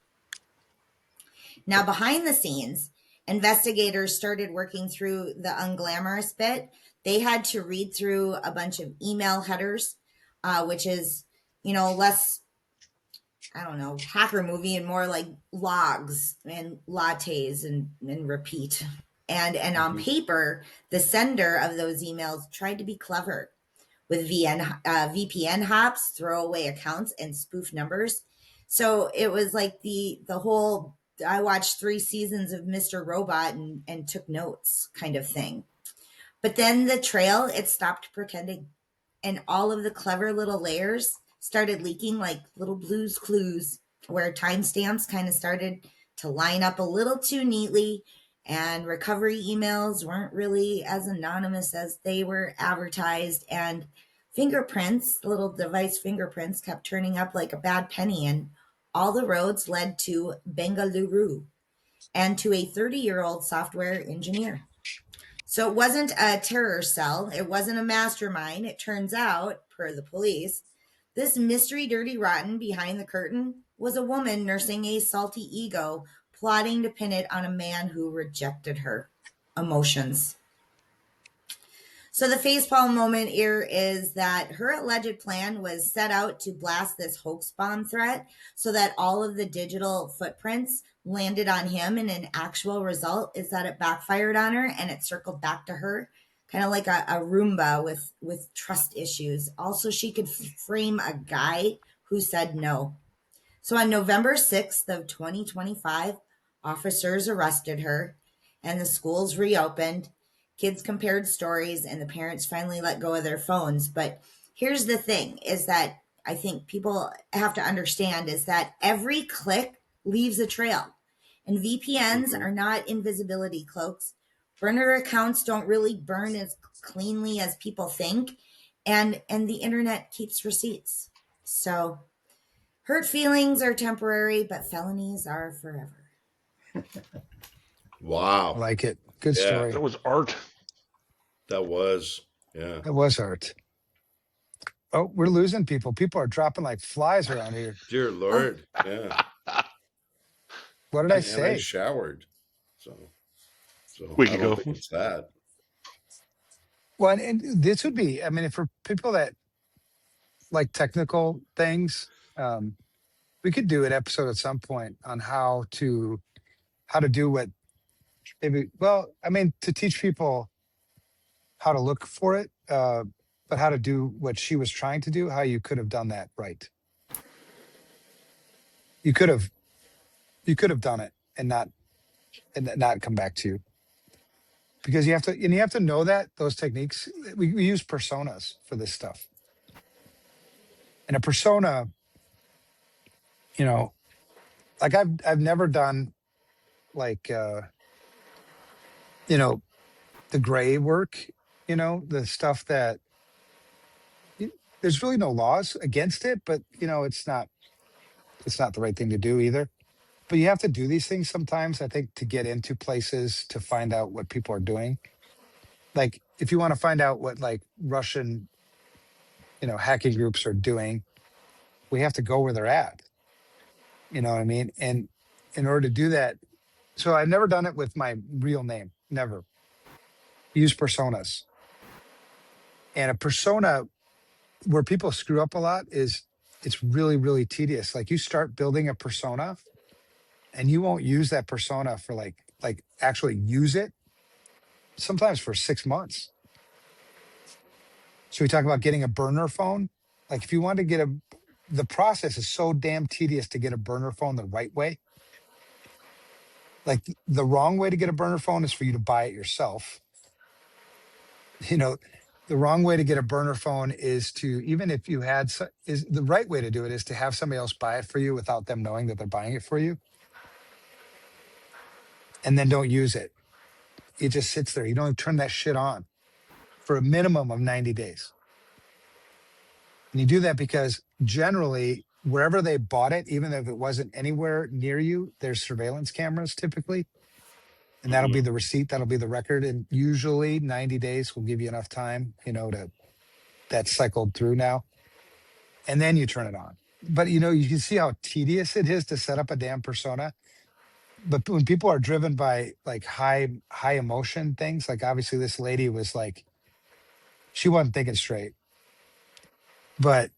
Now, behind the scenes, investigators started working through the unglamorous bit. They had to read through a bunch of email headers, which is, less, I don't know, hacker movie and more like logs and lattes and repeat. And on paper, the sender of those emails tried to be clever with VPN hops, throwaway accounts, and spoof numbers. So it was like the whole I watched 3 seasons of Mr. Robot and took notes kind of thing. But then the trail, it stopped pretending. And all of the clever little layers started leaking like little Blue's Clues, where timestamps kind of started to line up a little too neatly, and recovery emails weren't really as anonymous as they were advertised, and fingerprints, little device fingerprints, kept turning up like a bad penny, and all the roads led to Bengaluru and to a 30-year-old software engineer. So it wasn't a terror cell. It wasn't a mastermind. It turns out, per the police, this mystery dirty rotten behind the curtain was a woman nursing a salty ego, plotting to pin it on a man who rejected her emotions. So the facepalm moment here is that her alleged plan was set out to blast this hoax bomb threat so that all of the digital footprints landed on him, and an actual result is that it backfired on her and it circled back to her, kind of like a Roomba with trust issues. Also, she could frame a guy who said no. So on November 6th of 2025, officers arrested her and the schools reopened. Kids compared stories and the parents finally let go of their phones. But here's the thing is that I think people have to understand is that every click leaves a trail, and VPNs are not invisibility cloaks. Burner accounts don't really burn as cleanly as people think, and the internet keeps receipts. So hurt feelings are temporary, but felonies are forever. I Wow. like it. Good Yeah. story. That was art. That was, yeah. That was art. Oh, we're losing people. People are dropping like flies around here. Dear Lord. Yeah. What did I And I say? showered. So Week I don't ago. think it's that. Well, and this would be, I mean, for people that like technical things, we could do an episode at some point on how to do what maybe, well, I mean, to teach people how to look for it, but how to do what she was trying to do, how you could have done that right. You could have done it and not come back to you, because you have to know that those techniques, we use personas for this stuff. And a persona, like I've never done like the gray work, the stuff that there's really no laws against it, but it's not the right thing to do either. But you have to do these things sometimes, I think, to get into places to find out what people are doing. Like if you want to find out what like Russian hacking groups are doing. We have to go where they're at. You know what I mean? And in order to do that, so I've never done it with my real name. Never. Use personas. And a persona where people screw up a lot is it's really, really tedious. Like you start building a persona and you won't use that persona for like actually use it sometimes for 6 months. So we talk about getting a burner phone. Like if you want to the process is so damn tedious to get a burner phone the right way. Like the wrong way to get a burner phone is for you to buy it yourself. The wrong way to get a burner phone is to, even if you had, is the right way to do it is to have somebody else buy it for you without them knowing that they're buying it for you. And then don't use it. It just sits there. You don't even turn that shit on for a minimum of 90 days. And you do that because generally, wherever they bought it, even if it wasn't anywhere near you, there's surveillance cameras typically. And that'll be the receipt, that'll be the record. And usually 90 days will give you enough time, to that's cycled through now. And then you turn it on. But you can see how tedious it is to set up a damn persona. But when people are driven by like high emotion things, like obviously this lady was like, she wasn't thinking straight. But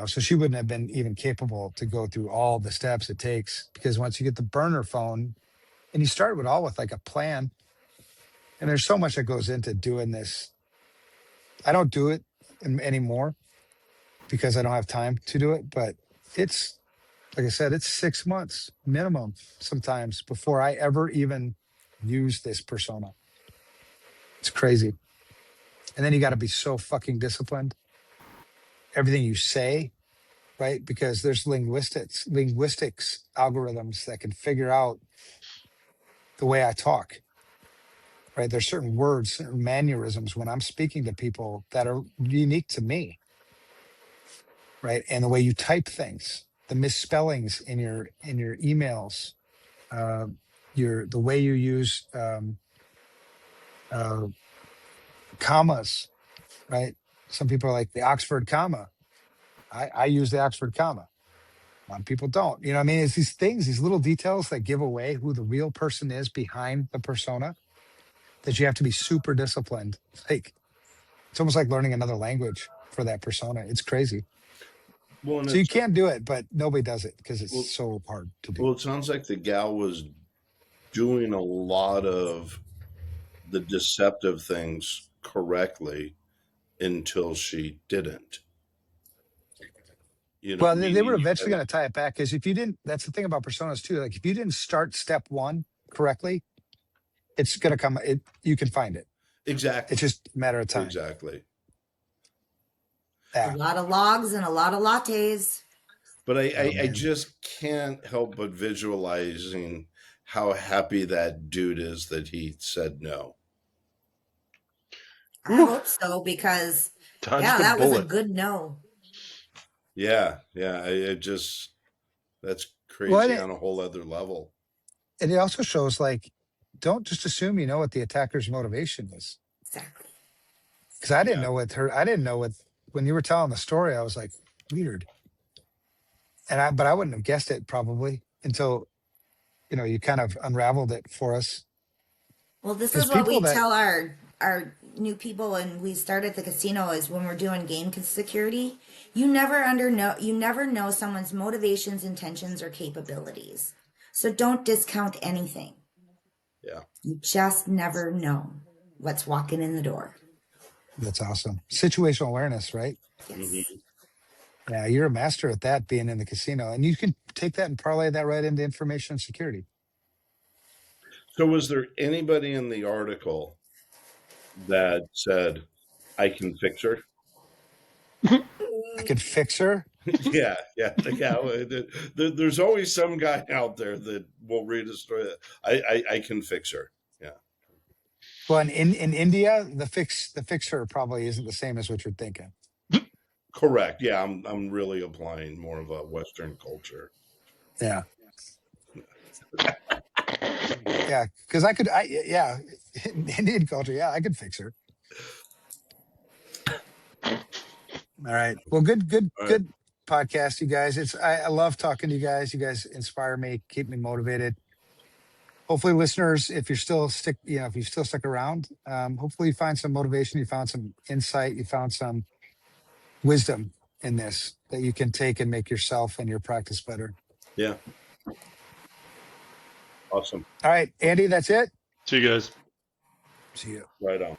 so she wouldn't have been even capable to go through all the steps it takes, because once you get the burner phone and you start with like a plan, and there's so much that goes into doing this. I don't do it anymore because I don't have time to do it, but it's, like I said, it's 6 months minimum sometimes before I ever even use this persona. It's crazy. And then you got to be so fucking disciplined. Everything you say, right? Because there's linguistics algorithms that can figure out the way I talk, right? There's certain words, certain mannerisms when I'm speaking to people that are unique to me, right? And the way you type things, the misspellings in your emails, the way you use commas, right? Some people are like the Oxford comma. I use the Oxford comma. A lot of people don't. You know what I mean? It's these things, these little details that give away who the real person is behind the persona, that you have to be super disciplined. Like it's almost like learning another language for that persona. It's crazy. Well, and So you can do it, but nobody does it because it's Well- so hard to do. well, it sounds like the gal was doing a lot of the deceptive things correctly until she didn't. Well, they were meaning eventually that- going to tie it back, because if you didn't, that's the thing about personas too. Like if you didn't start step one correctly, it's going to come. You can find it. Exactly. It's just a matter of time. Exactly. Yeah. A lot of logs and a lot of lattes. But I man. just can't help but visualizing how happy that dude is that he said no. I hope so, because Dodged yeah, a that was a bullet. good no. Yeah, that's crazy Well, on a whole other level. and it also shows like, don't just assume you know what the attacker's motivation is. Exactly. Because I didn't Yeah. know I didn't know when you were telling the story, I was like, weird. But I wouldn't have guessed it probably until, you kind of unraveled it for us. Well, this There's is what we people that- tell our new people when we start at the casino, is when we're doing game security, you never know someone's motivations, intentions, or capabilities. So don't discount anything. Yeah. You just never know what's walking in the door. That's awesome. Situational awareness, right? Yes. Mhm. Yeah, you're a master at that, being in the casino. And you can take that and parlay that right into information security. So was there anybody in the article that said, I can fix her? I could fix her. Yeah. There's always some guy out there that will read a story that I can fix her. Yeah. Well, in India, the fixer probably isn't the same as what you're thinking. Correct. Yeah, I'm really applying more of a Western culture. Yeah. Yeah, because in Indian culture, yeah, I could fix her. All right. Well, good All right. podcast, you guys. I love talking to you guys. You guys inspire me, keep me motivated. Hopefully, listeners, if you're still if you still stuck around, hopefully you find some motivation, you found some insight, you found some wisdom in this that you can take and make yourself and your practice better. Yeah. Awesome. All right, Andy, that's it. See you guys. See you. Right on.